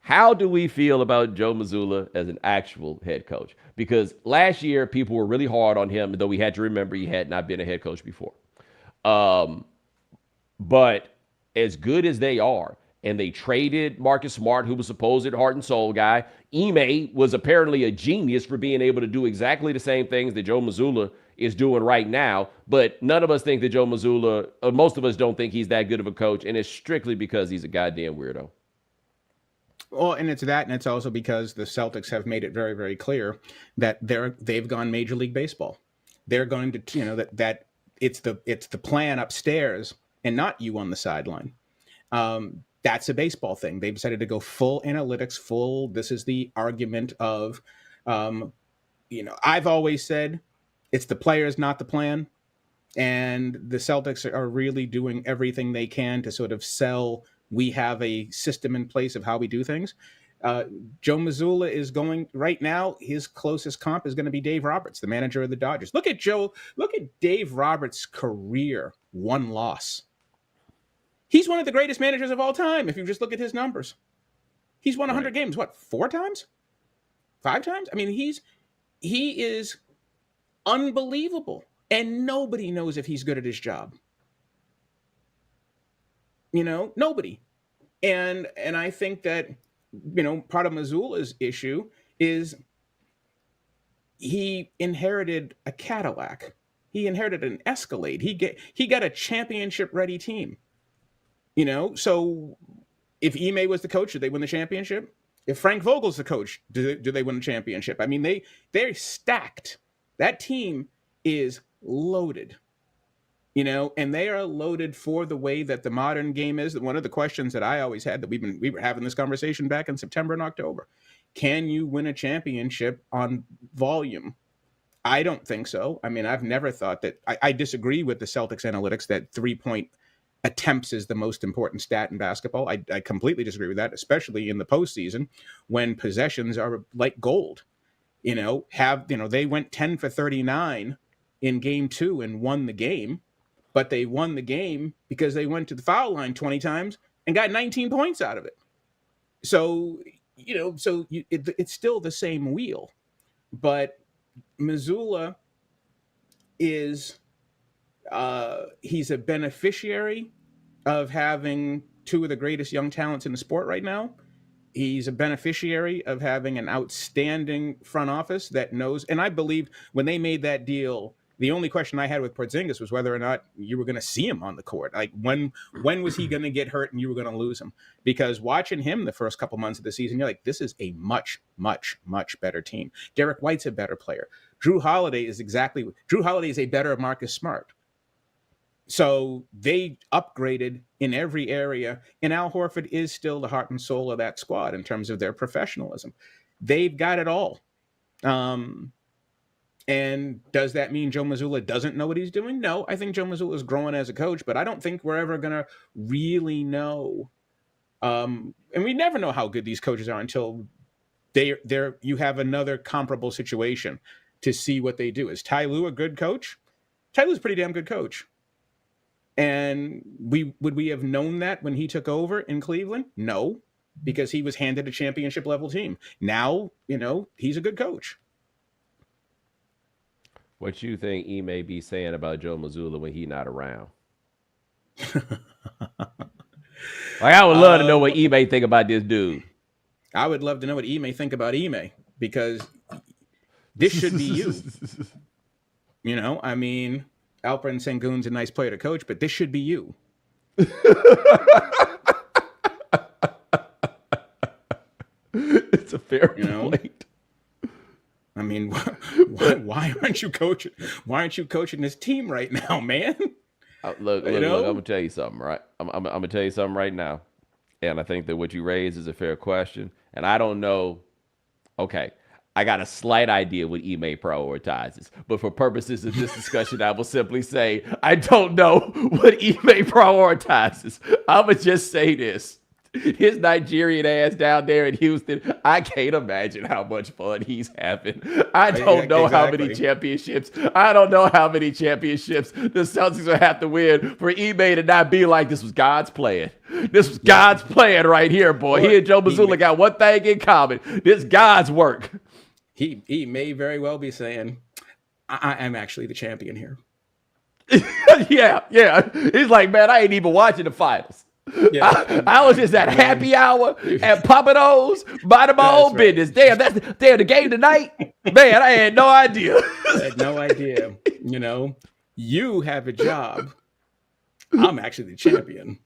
how do we feel about Joe Mazzulla as an actual head coach? Because last year, people were really hard on him, though we had to remember he had not been a head coach before. But as good as they are, and they traded Marcus Smart, who was supposed heart and soul guy. Ime was apparently a genius for being able to do exactly the same things that Joe Mazzulla is doing right now. But none of us think that Joe Mazzulla, most of us don't think he's that good of a coach, and it's strictly because he's a goddamn weirdo. Well, and it's that, and it's also because the Celtics have made it very, very clear that they've gone Major League Baseball. They're going to, that it's the plan upstairs and not you on the sideline. That's a baseball thing. They've decided to go full analytics, this is the argument of, I've always said it's the players, not the plan. And the Celtics are really doing everything they can to sort of sell, we have a system in place of how we do things. Joe Mazzulla is going right now. His closest comp is going to be Dave Roberts, the manager of the Dodgers. Look at Dave Roberts' career, 1 loss. He's one of the greatest managers of all time. If you just look at his numbers, he's won 100 games. What, 4 times? 5 times? I mean, he is unbelievable, and nobody knows if he's good at his job. Nobody. And I think that, part of Mazzulla's issue is he inherited a Cadillac. He inherited an Escalade. He got a championship-ready team. So if Ime was the coach, did they win the championship? If Frank Vogel's the coach, do they win the championship? I mean, they're stacked. That team is loaded. And they are loaded for the way that the modern game is. One of the questions that I always had, that we were having this conversation back in September and October. Can you win a championship on volume? I don't think so. I mean, I've never thought that. I disagree with the Celtics analytics that 3-point attempts is the most important stat in basketball. I completely disagree with that, especially in the postseason when possessions are like gold. They went 10 for 39 in game 2 and won the game. But they won the game because they went to the foul line 20 times and got 19 points out of it. So, it's still the same wheel. But Mazzulla is he's a beneficiary of having two of the greatest young talents in the sport right now. He's a beneficiary of having an outstanding front office that knows. And I believe when they made that deal, the only question I had with Porzingis was whether or not you were going to see him on the court. Like when was he going to get hurt and you were going to lose him? Because watching him the first couple months of the season, you're like, this is a much, much, much better team. Derek White's a better player. Drew Holiday is a better Marcus Smart. So they upgraded in every area, and Al Horford is still the heart and soul of that squad in terms of their professionalism. They've got it all. And does that mean Joe Mazzulla doesn't know what he's doing? No, I think Joe Mazzulla is growing as a coach, but I don't think we're ever going to really know. And we never know how good these coaches are until you have another comparable situation to see what they do. Is Ty Lue a good coach? Ty Lue's a pretty damn good coach. And would we have known that when he took over in Cleveland? No, because he was handed a championship level team. Now, he's a good coach. What you think Ime be saying about Joe Mazzulla when he not around? I would love to know what Ime think about this dude. I would love to know what Ime think about Ime, because this should be you. Alperen Sengun's a nice player to coach, but this should be you. It's a fair point. I mean, why aren't you coaching? Why aren't you coaching this team right now, man? Look, I'm gonna tell you something, right? I'm gonna tell you something right now, and I think that what you raised is a fair question. And I don't know. Okay, I got a slight idea what Ime prioritizes, but for purposes of this discussion, I will simply say I don't know what Ime prioritizes. I'm gonna just say this. His Nigerian ass down there in Houston, I can't imagine how much fun he's having. I don't know how many championships. I don't know how many championships the Celtics will have to win for Ime to not be like, this was God's plan. This was God's plan right here, boy. He and Joe Mazzulla got one thing in common. This God's work. He may very well be saying, I'm actually the champion here. Yeah. He's like, man, I ain't even watching the finals. Yeah. I was just at happy hour at Papano's, minding my own business. Damn, the game tonight. Man, I had no idea. You have a job. I'm actually the champion.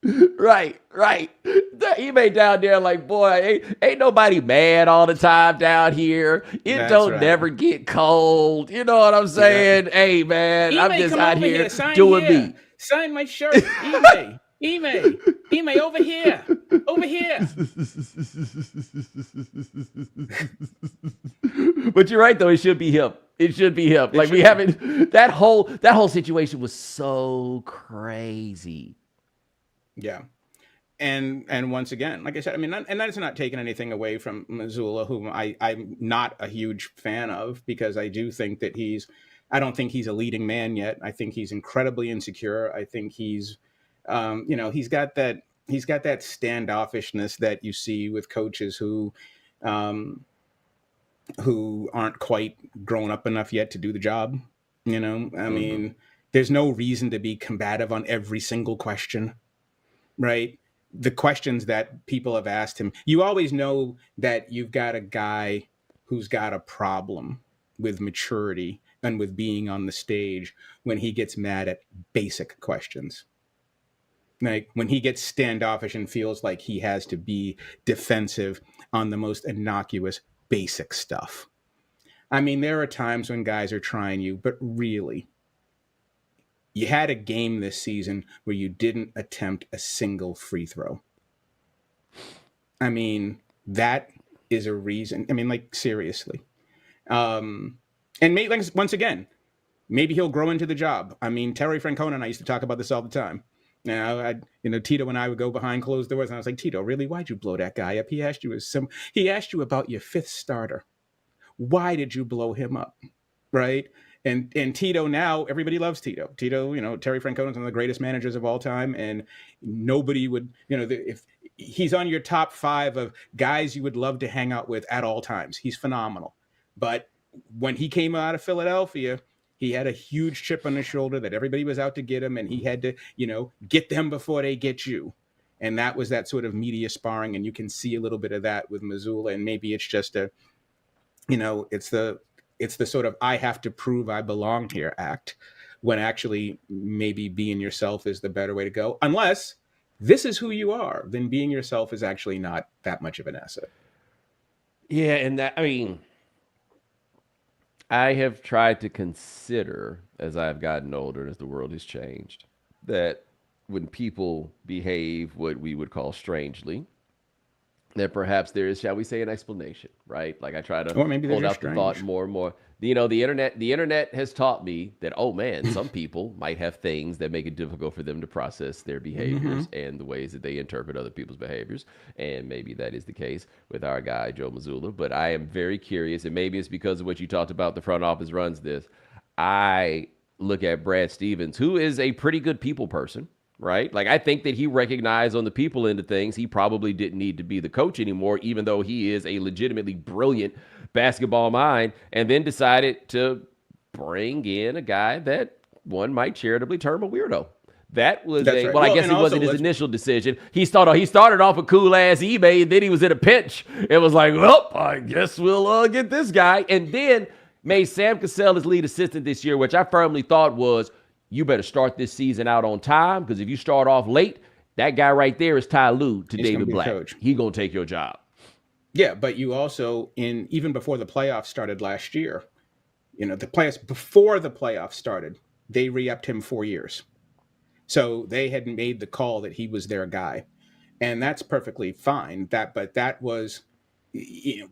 Right. Ime down there like, boy, ain't nobody mad all the time down here. Never get cold. You know what I'm saying? Yeah. Hey, man, Ime, I'm just out here doing me. Sign my shirt, Ime, over here. But you're right, though. It should be him. Like we haven't. That whole situation was so crazy. Yeah. And once again, like I said, I mean, and that's not taking anything away from Mazzulla, whom I'm not a huge fan of, because I do think that I don't think he's a leading man yet. I think he's incredibly insecure. I think he's, he's got that standoffishness that you see with coaches who aren't quite grown up enough yet to do the job. I mean, there's no reason to be combative on every single question, right? The questions that people have asked him, you always know that you've got a guy who's got a problem with maturity and with being on the stage when he gets mad at basic questions. Like when he gets standoffish and feels like he has to be defensive on the most innocuous basic stuff. I mean, there are times when guys are trying you, but really, you had a game this season where you didn't attempt a single free throw. I mean, that is a reason. I mean, like, seriously. And maybe, like, once again, maybe he'll grow into the job. I mean, Terry Francona and I used to talk about this all the time. Now, Tito and I would go behind closed doors, and I was like, Tito, really? Why'd you blow that guy up? He asked you about your fifth starter. Why did you blow him up? Right? And Tito now, everybody loves Tito. Tito, Terry Francona is one of the greatest managers of all time, and nobody would, if he's on your top 5 of guys you would love to hang out with at all times. He's phenomenal. But when he came out of Philadelphia, he had a huge chip on his shoulder that everybody was out to get him, and he had to, get them before they get you. And that was that sort of media sparring, and you can see a little bit of that with Mazzulla, and maybe it's just it's the sort of I have to prove I belong here act, when actually maybe being yourself is the better way to go. Unless this is who you are, then being yourself is actually not that much of an asset. Yeah, and I have tried to consider, as I've gotten older and as the world has changed, that when people behave what we would call strangely, that perhaps there is, shall we say, an explanation, right? Like I try to Or maybe hold they're out just the thought strange. more and more. The internet has taught me that, oh man, some people might have things that make it difficult for them to process their behaviors and the ways that they interpret other people's behaviors. And maybe that is the case with our guy, Joe Mazzulla. But I am very curious, and maybe it's because of what you talked about, the front office runs this. I look at Brad Stevens, who is a pretty good people person, right? Like I think that he recognized on the people end of things, he probably didn't need to be the coach anymore, even though he is a legitimately brilliant basketball mind, and then decided to bring in a guy that one might charitably term a weirdo. That was That's right. well, I Well, guess and it also wasn't his let's initial decision. He started off a cool ass eBay, and then he was in a pinch. It was like, well, I guess we'll get this guy, and then made Sam Cassell his lead assistant this year, which I firmly thought was, you better start this season out on time, because if you start off late, that guy right there is Ty Lue to he's going to David be the Black. coach. He gonna take your job. Yeah, but you also even before the playoffs started last year, before the playoffs started, they re-upped him 4 years. So they had made the call that he was their guy, and that's perfectly fine. But that was,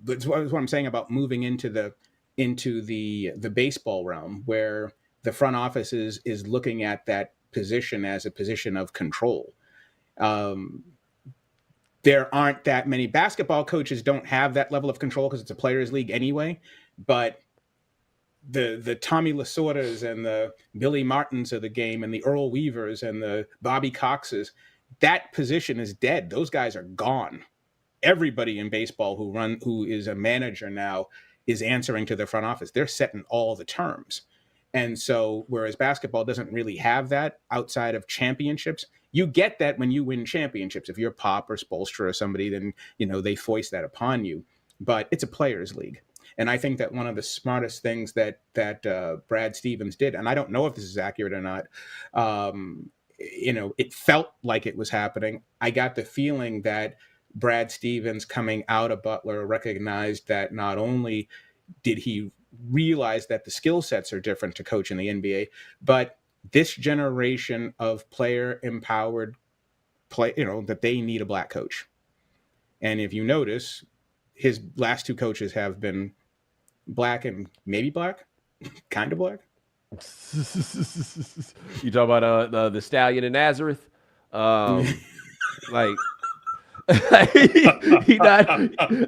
that's what I'm saying about moving into the baseball realm, where the front office is looking at that position as a position of control. There aren't that many basketball coaches don't have that level of control because it's a players league anyway. But the Tommy Lasordas and the Billy Martins of the game and the Earl Weavers and the Bobby Coxes, that position is dead. Those guys are gone. Everybody in baseball who is a manager now is answering to the front office. They're setting all the terms. And so, whereas basketball doesn't really have that outside of championships, you get that when you win championships. If you're Pop or Spoelstra or somebody, then they foist that upon you. But it's a players' league, and I think that one of the smartest things that Brad Stevens did, and I don't know if this is accurate or not, it felt like it was happening. I got the feeling that Brad Stevens, coming out of Butler, recognized that not only did he realize that the skill sets are different to coach in the NBA, but this generation of player empowered play, that they need a black coach. And if you notice, his last two coaches have been black and maybe black, kind of black. You talk about the Stallion in Nazareth, like. He not.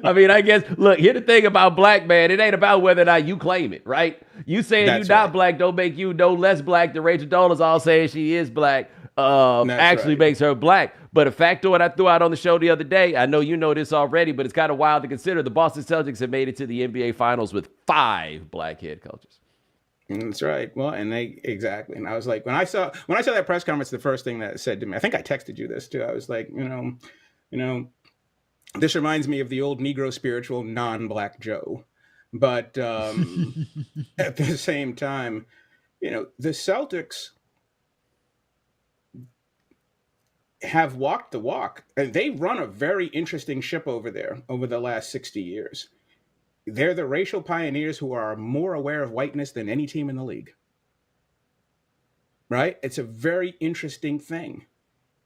I mean, I guess. Look, here's the thing about black, man. It ain't about whether or not you claim it, right? You saying That's you not right. black don't make you no less black than Rachel Dolezal all saying she is black. Actually right. makes her black. But a factoid I threw out on the show the other day. I know you know this already, but it's kind of wild to consider. The Boston Celtics have made it to the NBA Finals with 5 black head coaches. That's right. Well, and they exactly. And I was like, when I saw that press conference, the first thing that it said to me, I think I texted you this too. I was like, this reminds me of the old Negro spiritual, non-black Joe. But at the same time, the Celtics have walked the walk, and they run a very interesting ship over there over the last 60 years. They're the racial pioneers who are more aware of whiteness than any team in the league. Right? It's a very interesting thing.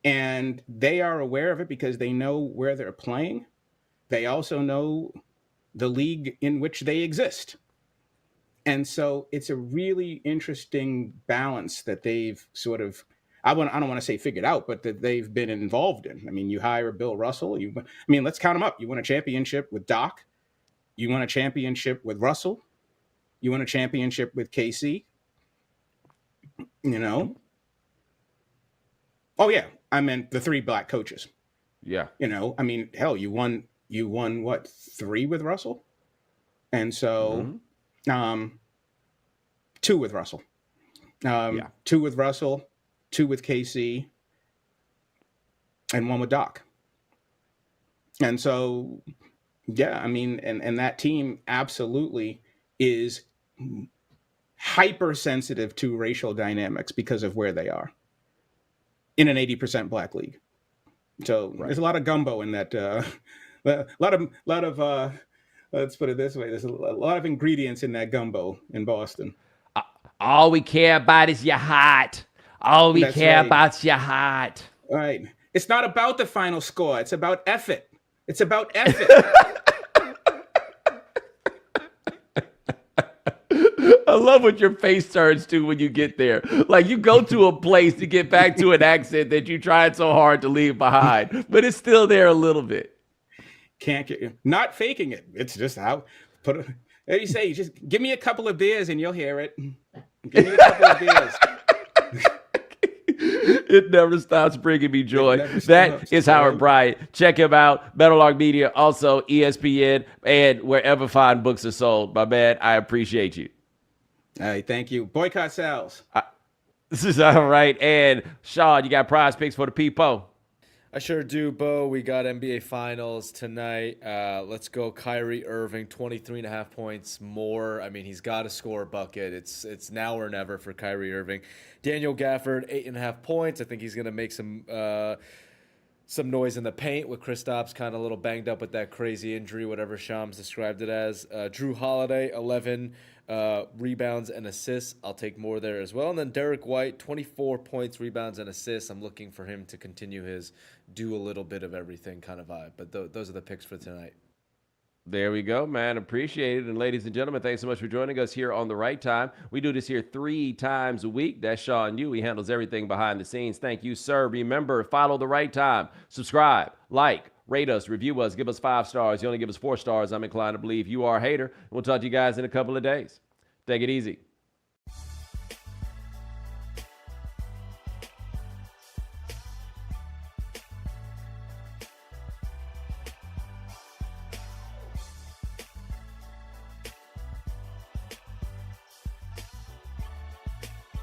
And they are aware of it because they know where they're playing. They also know the league in which they exist. And so it's a really interesting balance that they've sort of, I don't want to say figured out, but that they've been involved in. I mean, you hire Bill Russell. Let's count them up. You won a championship with Doc. You won a championship with Russell. You won a championship with KC. Oh, yeah. I meant the 3 black coaches. Yeah. Hell, you won what, 3 with Russell? And so, Two with Russell. Two with Russell, two with KC, and one with Doc. And so, yeah, I mean, and that team absolutely is hypersensitive to racial dynamics because of where they are in an 80% black league. So there's a lot of gumbo in that. A lot of let's put it this way: there's a lot of ingredients in that gumbo in Boston. All we care about is your heart. All we care about is your heart. Right. It's not about the final score. It's about effort. It's about effort. I love what your face turns to when you get there. Like you go to a place to get back to an accent that you tried so hard to leave behind, but it's still there a little bit. Can't get not faking it. It's just how put it. What do you say? Just give me a couple of beers and you'll hear it. Give me a couple of beers. It never stops bringing me joy. That is Howard Bryant. Check him out. Meadowlark Media, also ESPN, and wherever fine books are sold. My man, I appreciate you. Hey, thank you. Boycott sales. This is all right. And Sean, you got prize picks for the people? I sure do, Bo. We got NBA Finals tonight. Let's go Kyrie Irving, 23.5 points more. I mean, he's got to score a bucket. It's now or never for Kyrie Irving. Daniel Gafford, 8.5 points. I think he's going to make some noise in the paint with Kristaps kind of a little banged up with that crazy injury, whatever Shams described it as. Drew Holiday, 11 rebounds and assists. I'll take more there as well. And then Derek White, 24 points, rebounds, and assists. I'm looking for him to continue his do a little bit of everything kind of vibe. But those are the picks for tonight. There we go, man. Appreciate it. And ladies and gentlemen, thanks so much for joining us here on The Right Time. We do this here 3 times a week. That's Sean Yu. He handles everything behind the scenes. Thank you, sir. Remember, follow The Right Time. Subscribe, like, rate us, review us, give us 5 stars. You only give us 4 stars, I'm inclined to believe you are a hater. We'll talk to you guys in a couple of days. Take it easy.